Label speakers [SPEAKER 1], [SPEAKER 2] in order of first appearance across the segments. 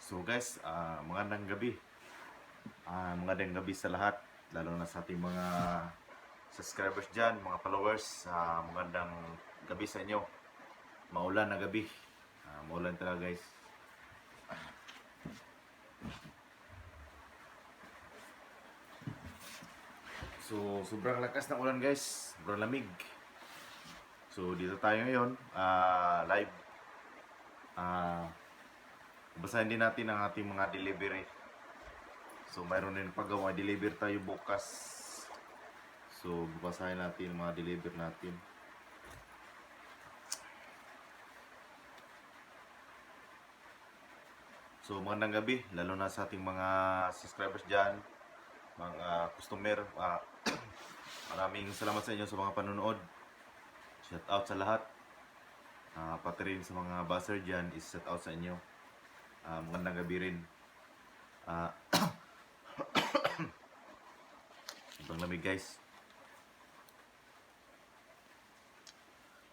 [SPEAKER 1] So guys, magandang gabi. Magandang gabi sa lahat, lalo na sa ating mga subscribers dyan, mga followers. Magandang gabi sa inyo. Maulan na gabi. Maulan talaga guys. So, sobrang lakas ng ulan guys. Sobrang lamig. So, dito tayo ngayon, live. Basahin din natin ang ating mga delivery. So, mayroon din paggawa. Deliver tayo bukas. So, basahin natin ang mga deliver natin. So, magandang gabi, lalo na sa ating mga subscribers dyan, mga customer. Maraming salamat sa inyo sa mga panonood. Shout out sa lahat. Pati rin sa mga buzzer dyan, is shout out sa inyo. Magandang gabi rin. Ibang lamig guys.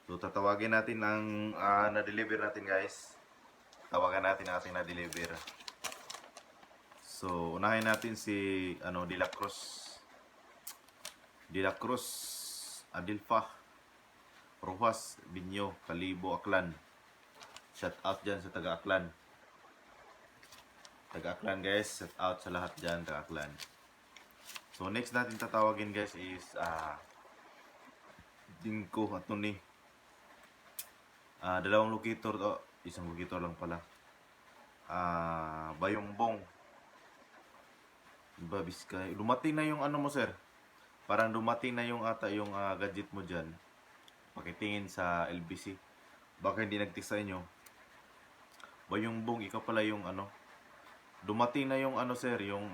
[SPEAKER 1] So, tatawagin natin ang na-deliver natin guys. Tawagan natin ang ating na-deliver. So, unahin natin si De La Cruz. De La Cruz, Adilfa, Rojas, Binyo, Kalibo, Aklan. Shout out dyan sa taga-Aklan. Taga-Aklan guys, shout out sa lahat dyan, taga-Aklan. So, next natin tatawagin guys is Dingko at Tony. Dalawang locator to. Isang locator lang pala. Bayongbong. Babiskay. Dumating na yung ano mo sir. Parang dumating na yung ata yung gadget mo dyan. Pakitingin sa LBC. Baka hindi nag-text sa inyo. Bayongbong, ikaw pala yung ano. Dumating na yung ano sir. Yung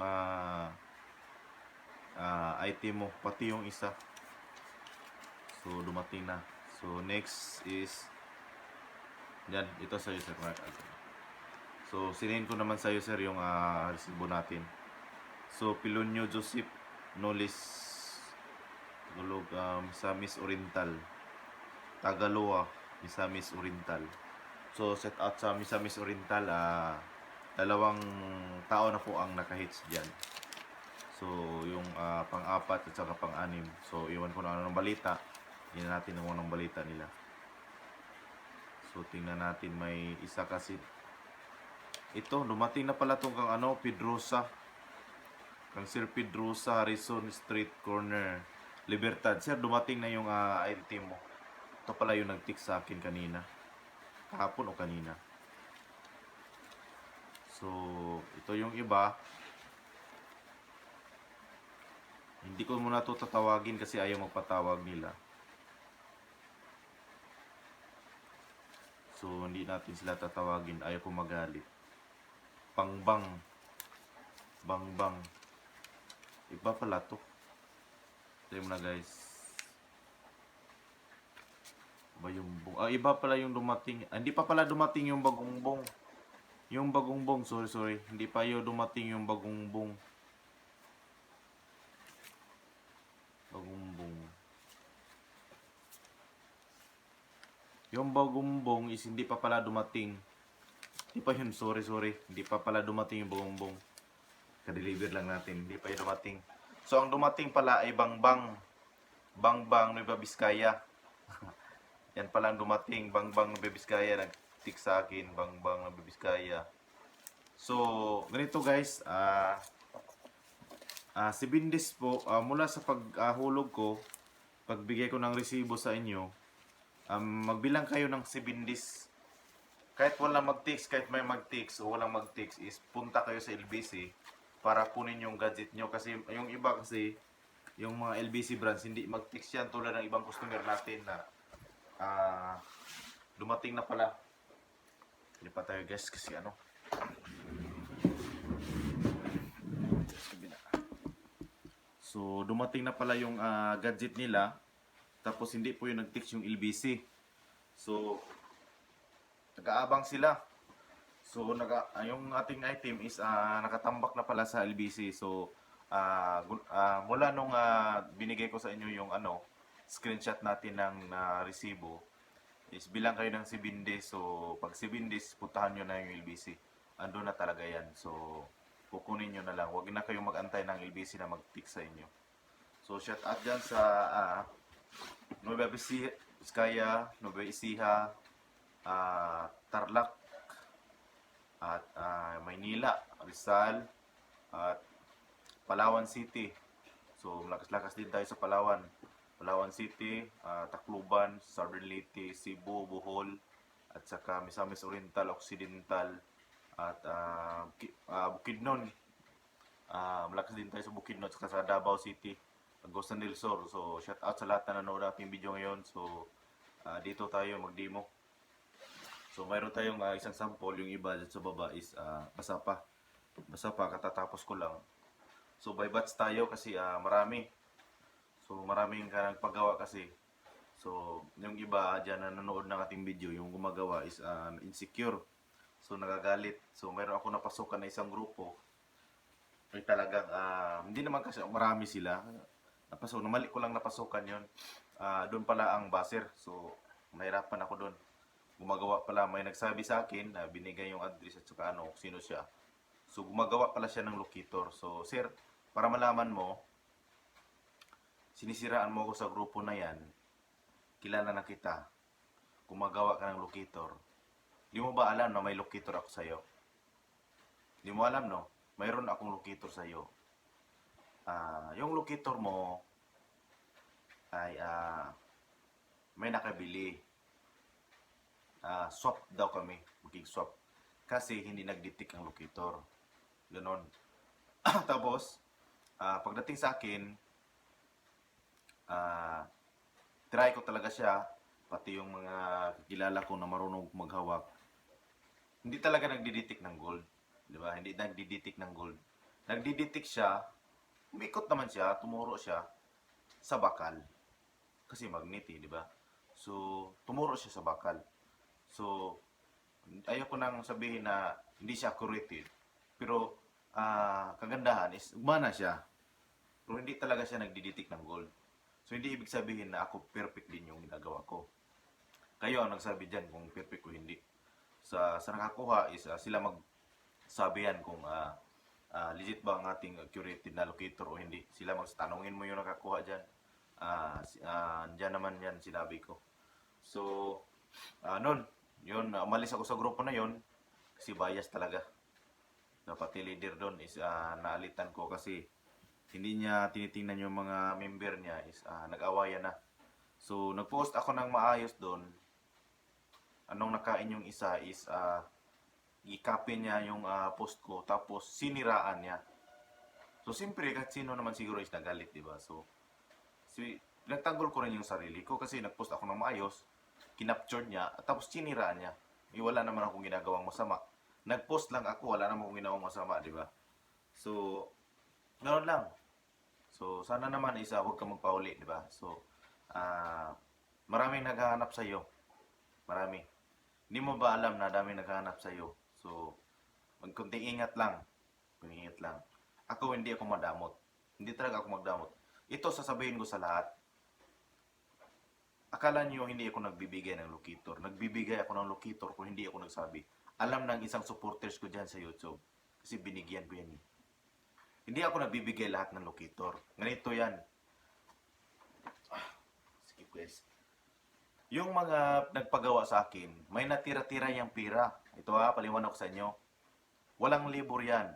[SPEAKER 1] item mo. Pati yung isa. So dumating na. So next is yan, ito sa'yo sir. So sinin ko naman sa'yo sir yung resibo natin. So Pilonyo Joseph Nolis Tagalog, Misamis Oriental Tagaloa, Misamis Oriental. So set out sa Misamis Oriental, dalawang tao na po ang naka-hits dyan. So yung pang-apat at saka pang-anim. So iwan ko na ano ng balita. Yan natin ang unang balita nila. So tingnan natin, may isa kasi. Ito, dumating na pala itong kang Pedrosa. Kang Sir Pedrosa, Harrison Street Corner, Libertad. Sir, dumating na yung item mo. Ito pala yung nag-text sa akin kanina. Kahapon o kanina. So, ito yung iba. Hindi ko muna ito tatawagin kasi ayaw magpatawag nila. So, hindi natin sila tatawagin. Ayaw ko magalit. Pangbang. Bangbang. Iba pala to. Tayo na guys. Bayongbong. Iba pala yung dumating. Hindi pa pala dumating yung bagongbong. Yung bagongbong. Sorry. Hindi pa yung dumating yung bagongbong. Bagongbong. Yung bagongbong is hindi pa pala dumating. Hindi pa yun. Sorry. Hindi pa pala dumating yung bagongbong. Ka-deliver lang natin. Hindi pa yung dumating. So, ang dumating pala ay Bangbang. Bangbang Nueva Vizcaya. Yan pala ang dumating. Bangbang Nueva Vizcaya. Nag-tick sa akin. Bangbang Nueva Vizcaya. So, ganito guys. Si Bindis po, mula sa paghulog ko, pagbigay ko ng resibo sa inyo, magbilang kayo ng 7 days. Kahit walang mag-text, kahit may mag-text o walang mag-text, is punta kayo sa LBC para kunin yung gadget nyo. Kasi yung iba kasi, yung mga LBC brands, hindi mag-text yan tulad ng ibang customer natin na dumating na pala. Hindi pa tayo guys kasi So dumating na pala yung gadget nila. Tapos hindi po yung nag-text yung LBC. So nag-aabang sila. So yung ating item is nakatambak na pala sa LBC. So mula nung binigay ko sa inyo yung screenshot natin ng resibo, is bilang kayo ng 7 days. So pag 7 days, puntahan nyo na yung LBC. ando na talaga yan. So, kukunin nyo na lang. Huwag na kayong mag-antay ng LBC na mag-pick sa inyo. So, shout out dyan sa Nueva Vizcaya, Nueva Ecija, Tarlac, at Maynila, Rizal, at Palawan City. So, lakas-lakas din tayo sa Palawan. Palawan City, Tacloban, Southern Leyte, Cebu, Bohol, at saka Misamis Oriental, Occidental, at Bukidnon. Malakas din tayo sa Bukidnon at saka sa Davao City, Agusan del Sur. So, shout out sa lahat na nanonood ating video ngayon. So, dito tayo mag-demo. So, mayroon tayong isang sample. Yung iba dyan sa baba is basa pa. Basa pa, katatapos ko lang. So, by batch tayo kasi marami. So, maraming nagpagawa kasi. So, yung iba dyan na nanonood ng ating video, yung gumagawa is insecure. So, nagagalit. So, mayroon ako napasukan na isang grupo. Ay talagang, hindi naman kasi marami sila. Mali ko lang napasukan yon. Doon pala ang baser. So, nahirapan ako doon. Gumagawa pala, may nagsabi sa akin, binigay yung address at saka sino siya. So, gumagawa pala siya ng locator. So, sir, para malaman mo, sinisiraan mo ako sa grupo na yan, kilala na kita, gumagawa ka ng locator. Di mo ba alam na may locator ako sa'yo? Di mo alam, no? Mayroon akong locator sa'yo. Yung locator mo ay may nakabili. Swap daw kami, magig-swap. Kasi hindi nag-detect ang locator. Ganon. Tapos, pagdating sa akin, try ko talaga siya, pati yung mga kakilala ko na marunong maghawak. Hindi talaga nagdi-detect ng gold. Di ba? Hindi nagdi-detect ng gold. Nagdi-detect siya, umikot naman siya, tumuro siya sa bakal. Kasi magnet di ba? So, tumuro siya sa bakal. So, ayoko nang sabihin na hindi siya accurate. Pero, kagandahan is, umana siya. Pero hindi talaga siya nagdi-detect ng gold. So, hindi ibig sabihin na ako perfect din yung ginagawa ko. Kayo ang nagsabi dyan kung perfect o hindi. Sa nakakuha is sila magsabi yan kung legit ba ang ating curated na locator o hindi. Sila magtanungin mo yung nakakuha dyan. Dyan naman yan sinabi ko. So, yun, umalis ako sa grupo na yun kasi bias talaga. Pati leader doon is naalitan ko kasi hindi niya tinitingnan yung mga member niya is nag-awayan na. So, nag-post ako ng maayos doon. Anong nakain yung isa is i-copy niya yung post ko tapos siniraan niya. So, siyempre kahit sino naman siguro is nagalit, di ba? So, nagtanggol ko rin yung sarili ko kasi nag-post ako ng maayos, kinaptured niya, at tapos siniraan niya. Wala naman akong ginagawang masama. Nag-post lang ako, wala naman akong ginawang masama, di ba? So, ganoon lang. So, sana naman huwag ka magpauli, di ba? So, maraming naghahanap sa iyo. Marami. Hindi mo ba alam na daming naghahanap sa iyo? So, magkunting ingat lang. Ingat lang. Ako, hindi ako madamot. Hindi talaga ako magdamot. Ito sasabihin ko sa lahat. Akala niyo hindi ako nagbibigay ng locator. Nagbibigay ako ng locator kung hindi ako nagsabi. Alam ng isang supporters ko dyan sa YouTube. Kasi binigyan ko yan. Hindi ako nagbibigay lahat ng locator. Ganito yan. Skip guys. Yung mga nagpagawa sa akin, may natira-tira yung pira. Ito paliwanag ko sa inyo. Walang libur yan.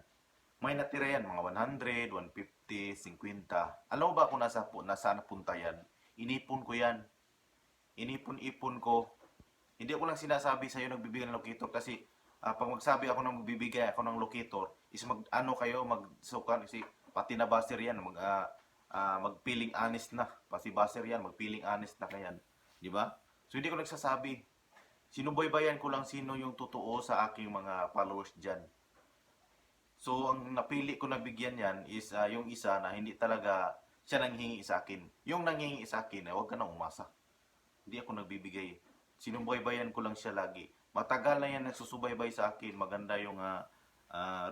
[SPEAKER 1] May natira yan, mga 100, 150, 50. Alam mo ba kung nasaan napunta yan? Inipon ko yan. Inipon-ipon ko. Hindi ako lang sinasabi sa iyo nagbibigay ng locator kasi pag magsabi ako ng magbibigay ako ng locator, is magsukan kasi pati na baser yan, magpiling honest na. Pati baser yan, magpiling honest na kayan. Di ba? So hindi ko nagsasabi. Sinubaybayan ko lang sino yung totoo sa aking mga followers dyan. So ang napili ko na bigyan yan is yung isa na hindi talaga siya nanghihingi sa akin. Yung nanghihingi sa akin, huwag ka nang umasa. Hindi ako nagbibigay. Sinubaybayan ko lang siya lagi. Matagal na yan nagsusubaybay sa akin. Maganda yung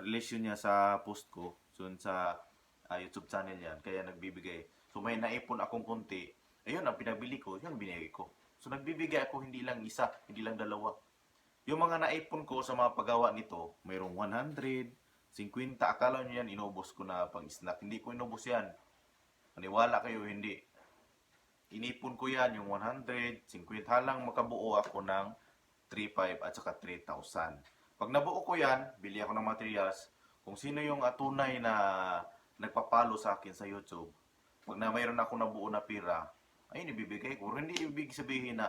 [SPEAKER 1] relation niya sa post ko. So sa YouTube channel yan. Kaya nagbibigay. So may naipon akong konti. Ayun ang pinabili ko. Yun binigay ko. So nagbibigay ako hindi lang isa. Hindi lang dalawa. Yung mga naipon ko sa mga paggawa nito, mayroong 100, 50, akala nyo yan, inubos ko na pang snack. Hindi ko inubos yan. Maniwala kayo, hindi. Inipon ko yan, yung 100, 50, halang makabuo ako ng 3,500 at saka 3,000. Pag nabuo ko yan, bili ako ng materials. Kung sino yung tunay na nagpapalo sa akin sa YouTube, pag na mayroon ako nabuo na pira, ay ibibigay ko. Hindi ibig sabihin na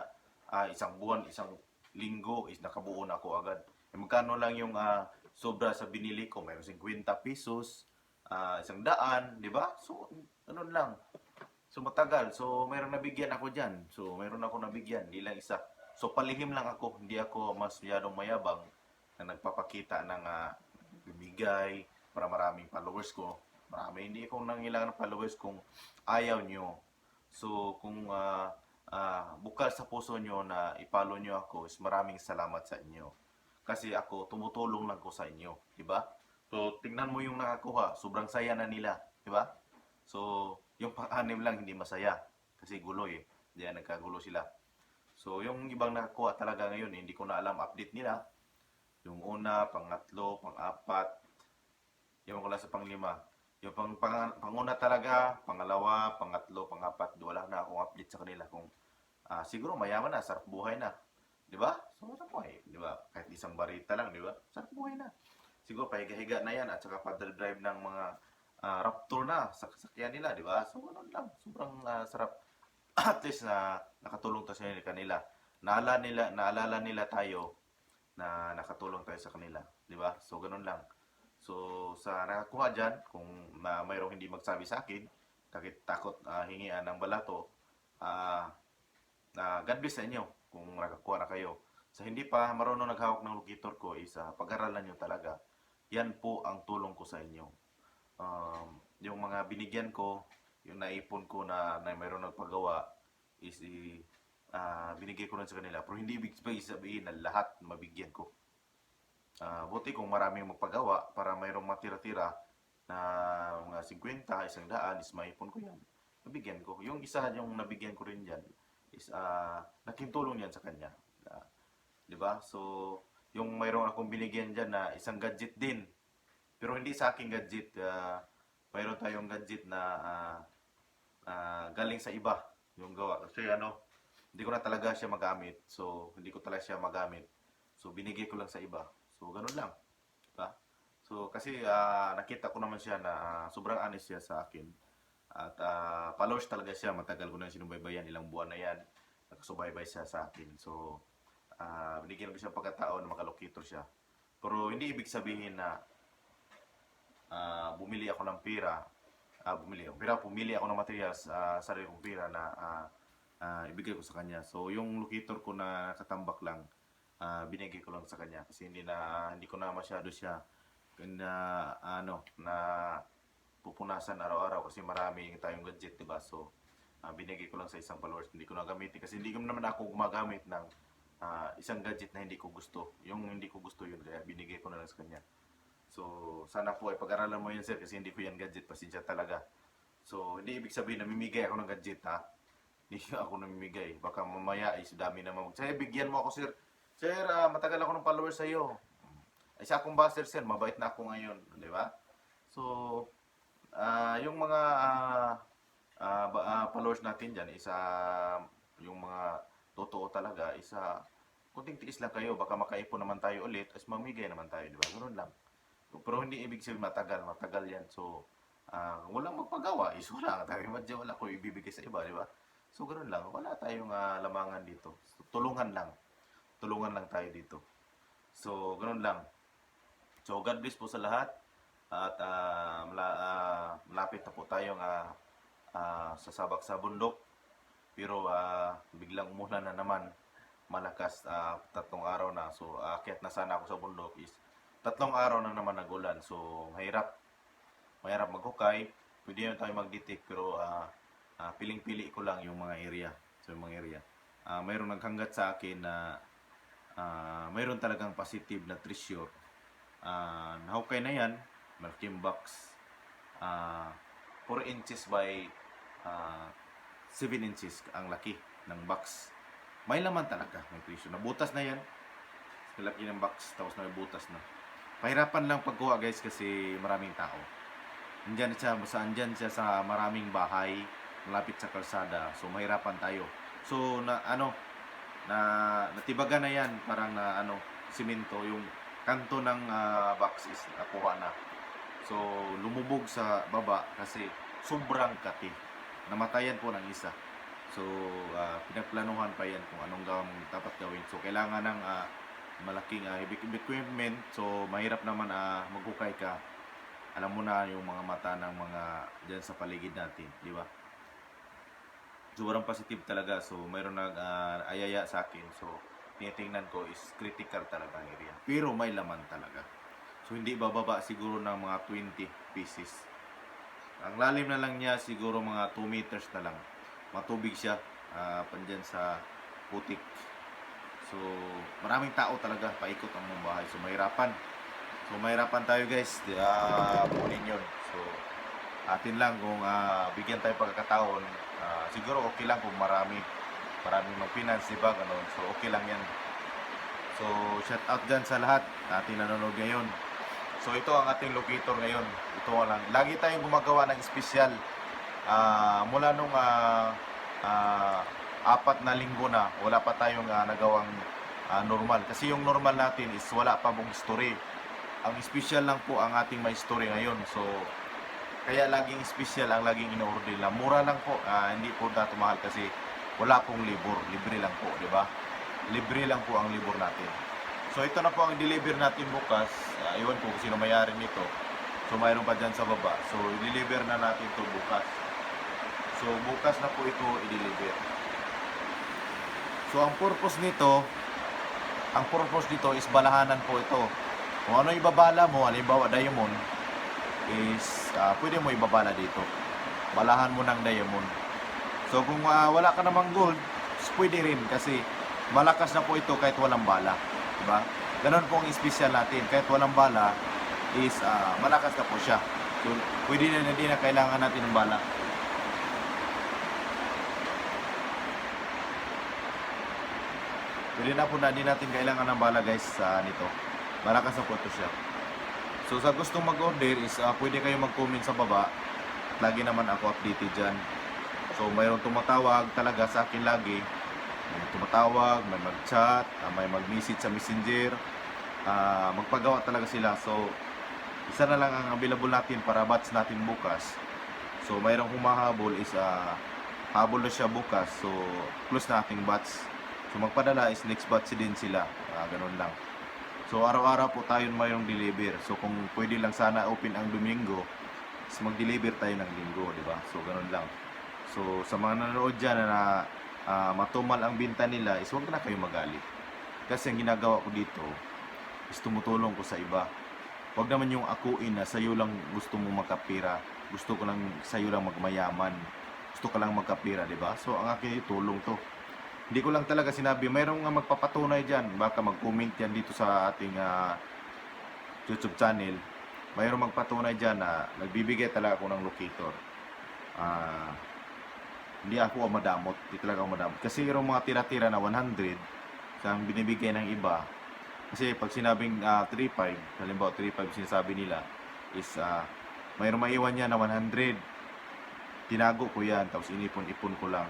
[SPEAKER 1] isang buwan, isang linggo is nakabuo na ako agad. Magkano lang yung sobra sa binili ko, mayroon 50 pesos, 100, di ba? So, ganun lang. So, matagal. So, mayroon nabigyan ako dyan. So, mayroon ako nabigyan, hindi lang isa. So, palihim lang ako. Hindi ako masyadong mayabang na nagpapakita ng bibigay para maraming followers ko. Marami. Hindi ako nangilangan ng followers kung ayaw nyo. So, kung bukal sa puso nyo na ipalo nyo ako, is maraming salamat sa inyo. Kasi ako, tumutulong lang ko sa inyo. Diba? So, tingnan mo yung nakakuha. Sobrang saya na nila. Diba? So, yung pang-anim lang hindi masaya. Kasi gulo eh. Diyan nagkagulo sila. So, yung ibang nakakuha talaga ngayon, hindi ko na alam update nila. Yung una, pangatlo, pang-apat, yung ko lang sa panglima. Yung panguna talaga, pangalawa, pangatlo, pangapat, wala na akong update sa kanila kung siguro mayaman na, sarap buhay na. Di ba? So, sarap buhay. Di ba? Kahit isang barita lang, di ba? Sarap buhay na. Siguro pahiga-higa na yan at saka paddle drive ng mga Raptor na sa sasakyan nila, di ba? So, ano lang, sobrang sarap. At least na nakatulong tayo sa kanila. Naalala nila tayo na nakatulong tayo sa kanila, di ba? So, ganun lang. So, sa nakakuha dyan, kung mayroong hindi magsabi sa akin, takot hingian ng balato, God bless sa inyo kung nakakuha na kayo. Sa hindi pa marunong naghawak ng locator ko is pag-aralan nyo talaga. Yan po ang tulong ko sa inyo. Yung mga binigyan ko, yung naipon ko na mayroon nagpagawa is binigay ko rin sa kanila. Pero hindi ibig sabihin na lahat mabigyan ko. Buti kung maraming magpagawa para mayroong matira-tira na mga 50, 100 is maipon ko yan. Nabigyan ko. Yung isa yung nabigyan ko rin dyan is nakintulong yan sa kanya. Di ba? So, yung mayroong akong binigyan dyan na isang gadget din. Pero hindi sa aking gadget. Mayroon tayong gadget na galing sa iba. Yung gawa. Kasi hindi ko na talaga siya magamit. So, hindi ko talaga siya magamit. So, binigay ko lang sa iba. So, ganun lang. Diba? So, kasi nakita ko naman siya na sobrang honest siya sa akin. At followers talaga siya. Matagal ko na sinubaybayan. Ilang buwan na yan. Nakasubaybay siya sa akin. So, binigyan ko siya pagkataon na makalocator siya. Pero hindi ibig sabihin na bumili ako ng pira. Pumili ako ng materials sa sarili kong pira na ibigay ko sa kanya. So, yung locator ko na katambak lang, binigay ko lang sa kanya kasi hindi ko na masyado siya na pupunasan araw-araw kasi marami tayong gadget, diba? So, binigay ko lang sa isang followers, hindi ko na gamitin kasi hindi ko naman ako gumagamit ng isang gadget na hindi ko gusto. Yung hindi ko gusto yun, kaya binigay ko na lang sa kanya. So, sana po ay pag-aralan mo yun, sir, kasi hindi ko yan gadget, pasensya talaga. So, hindi ibig sabihin na mimigay ako ng gadget, ha? Hindi ako namimigay. Baka mamaya is dami naman. Sir, bigyan mo ako, sir. Sir, matagal ako ng followers sa iyo. Isa akong baser, sir. Mabait na ako ngayon. Di ba? So, yung mga followers natin dyan, yung mga totoo talaga, kunting tiis lang kayo. Baka makaipon naman tayo ulit, as mamigay naman tayo. Di ba? Ganun lang. Pero hindi ibig sabihin matagal yan. So, walang magpagawa is wala tayo. Wala ko ibibigay sa iba, di ba? So, ganoon lang. Wala tayong lamangan dito. So, tulungan lang. Tulungan lang tayo dito. So, ganoon lang. So, God bless po sa lahat. At malapit na po tayong sasabak sa bundok. Pero biglang umulan na naman. Malakas 3 araw na. So, aakyat na sana ako sa bundok is 3 araw na naman nagulan. So, mahirap maghukay. Pwede na tayo mag-detect pero piling-pili ko lang yung mga area. So, yung mga area. Mayroong naghanggat sa akin na mayroon talagang positive na treasure. Nahukay na yan. Malaking box. 4 inches by 7 inches ang laki ng box. May laman talaga. May treasure. Nabutas na yan. laki ng box, tapos may butas na. Pahirapan lang pagkuha guys kasi maraming tao. Andyan siya sa maraming bahay, malapit sa kalsada. So mahirapan tayo. So natibagan na yan, parang na simento, yung kanto ng box is nakuha na. So lumubog sa baba kasi sobrang kati. Namatayan po ng isa. So pinagplanuhan pa yan kung anong dapat gawin. So kailangan ng malaking heavy equipment. So mahirap naman maghukay ka. Alam mo na yung mga mata ng mga dyan sa paligid natin, di ba? Sobrang positive talaga. So mayroon ayaya sa akin. So tinitingnan ko is critical talaga ang area. Pero may laman talaga. So hindi bababa siguro ng mga 20 pieces. Ang lalim na lang niya siguro mga 2 meters na lang. Matubig siya pandyan sa putik. So maraming tao talaga paikot ang mga bahay. So mahirapan tayo guys. Punin yun. So atin lang kung bigyan tayo pagkakataon. Siguro okay lang kung marami mag-finance, diba? Ganun. So okay lang yan. So shout out dyan sa lahat natin nanonood ngayon. So ito ang ating locator ngayon. Ito lang. Lagi tayong gumagawa ng special. Mula nung 4 na linggo na, wala pa tayong nagawang normal. Kasi yung normal natin is wala pa mong story. Ang special lang po ang ating may story ngayon. So kaya laging special ang laging in-order lang. Mura lang po, hindi po dato mahal kasi wala pong libur. Libre lang po, di ba? Libre lang po ang libur natin. So ito na po ang deliver natin bukas. Iwan ko kung sino may-ari nito. So mayroon pa dyan sa baba. So i-deliver na natin ito bukas. So bukas na po ito i-deliver. So ang purpose nito is balahanan po ito. Kung ano ibabala mo, halimbawa diamond, is pwede mo ibabala dito. Balahan mo ng diamond. So kung wala ka namang gold, pwede rin kasi malakas na po ito kahit walang bala, diba? Ganon po ang special natin, kahit walang bala is malakas na po siya. So pwede na hindi na kailangan natin ng bala. Pwede na po na hindi natin kailangan ng bala guys nito. Malakas na po ito siya. So sa gustong mag-order is pwede kayo mag-comment sa baba. Lagi naman ako updated dyan. So mayroong tumatawag talaga sa akin lagi. May tumatawag, may mag-chat, may mag-message sa messenger. Magpagawa talaga sila. So isa na lang ang available natin para batch natin bukas. So mayroong humahabol is habol na siya bukas. So close na ating batch. So magpadala is next batch din sila. Ganun lang. So araw-araw po tayo mayroong deliver. So kung pwede lang sana open ang Domingo, is mag-deliver tayo ng Linggo, di ba? So ganun lang. So sa mga nanonood diyan na matumal ang binta nila, is huwag na kayo magalit. Kasi ang ginagawa ko dito is tumutulong ko sa iba. Huwag naman yung akuin na sa'yo lang gusto mong magkapira. Gusto ko lang sa'yo lang magmayaman. Gusto ko lang magkapira, di ba? So ang akin tulong to. Hindi ko lang talaga sinabi, mayroong magpapatunay dyan. Baka mag-comment yan dito sa ating YouTube channel. Mayroong magpatunay dyan na nagbibigay talaga ako ng locator. Hindi ako madamot. Hindi talaga ako madamot. Kasi yung mga tira-tira na 100, sa binibigay ng iba. Kasi pag sinabing 3.5, halimbawa 3.5 sinasabi nila, is mayroong maiwan niya na 100. Tinago ko yan, tapos inipon-ipon ko lang.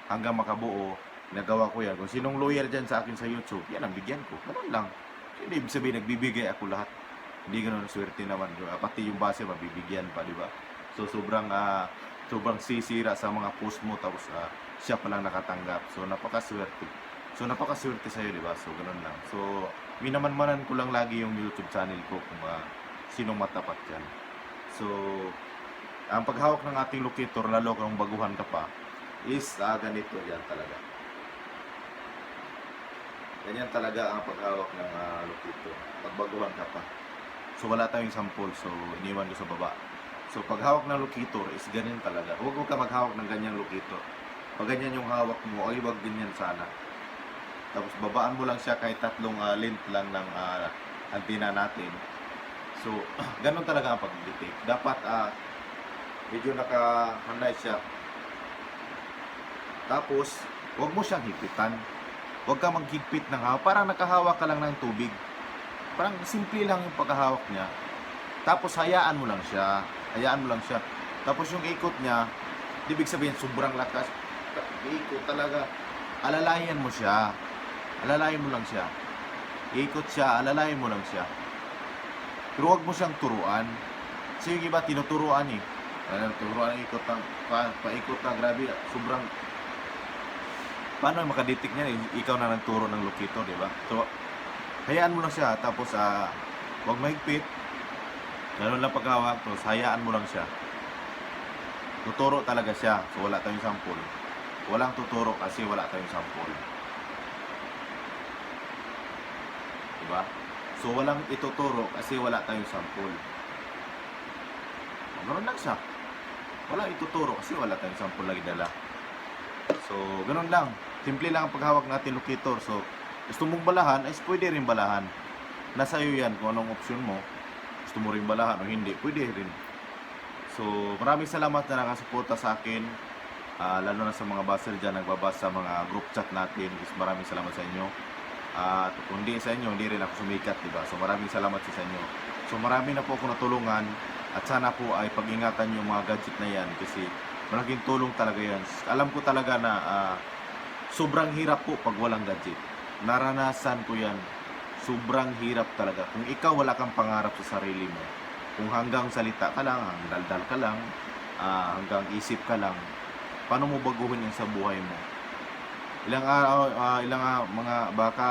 [SPEAKER 1] Hanggang makabuo, nagawa ko yan. Kung sinong loyal dyan sa akin sa YouTube, yan ang bigyan ko. Ganun lang. Hindi ibig sabihin, nagbibigay ako lahat. Hindi ganun, swerte naman. Pati yung base, mabibigyan pa, di ba? So, sobrang sisira sa mga post mo, tapos siya palang nakatanggap. So, napakaswerte. So, napakaswerte sa'yo, di ba? So, ganun lang. So, minamanmanan ko lang lagi yung YouTube channel ko kung sinong matapat dyan. So, ang paghawak ng ating locator, lalo kung baguhan ka pa, is ganito yan talaga. Ganyan talaga ang paghawak ng locator. Pagbaguhan ka pa. So wala tayong sample. So iniwan ko sa baba. So paghawak ng locator is ganyan talaga. Huwag ka maghawak ng ganyang locator. Pag ganyan yung hawak mo, ay wag ganyan sana. Tapos babaan mo lang siya kahit 3 length lang ng antenna natin. So ganun talaga ang pag-detect. Dapat medyo nakahanay siya. Tapos huwag mo siyang hipitan. Huwag ka maghigpit ng hawak. Parang nakahawak ka lang ng tubig. Parang simple lang yung paghahawak niya. Tapos hayaan mo lang siya. Hayaan mo lang siya. Tapos yung ikot niya, ibig sabihin sobrang lakas. Ikot talaga. Alalayan mo siya. Alalayan mo lang siya. Ikot siya, alalayan mo lang siya. Pero huwag mo siyang turuan. Kasi yung iba tinuturuan eh. Turuan ang ikot ng paikot na grabe. Sobrang paano makaditik niya? Ikaw na nagturo ng locator, di ba? So, hayaan mo lang siya. Tapos, huwag mahigpit. Ganun lang paghawak. Tapos, hayaan mo lang siya. Tuturo talaga siya. So, wala tayong sample. Walang tuturo kasi wala tayong sample. Diba? So, walang ituturo kasi wala tayong sample. Ganun lang siya. Wala ituturo kasi wala tayong sample lagi dala. So, ganun lang. Simple lang ang paghawak natin locator. So, gusto mong balahan, ay pwede rin balahan. Nasa iyo yan kung anong option mo. Gusto mo rin balahan o hindi, pwede rin. So, maraming salamat na nakasuporta sa akin. Lalo na sa mga baser dyan, nagbabasa sa mga group chat natin. Maraming salamat sa inyo. At kung hindi sa inyo, hindi rin ako sumikat, diba? So, maraming salamat sa inyo. So, marami na po ako natulungan. At sana po ay pag-ingatan yung mga gadget na yan. Kasi malaking tulong talaga yan. Alam ko talaga na sobrang hirap po pag walang gadget. Naranasan ko yan. Sobrang hirap talaga. Kung ikaw wala kang pangarap sa sarili mo, kung hanggang salita ka lang, hanggang daldal ka lang, hanggang isip ka lang, paano mo baguhin yan sa buhay mo? Ilang mga baka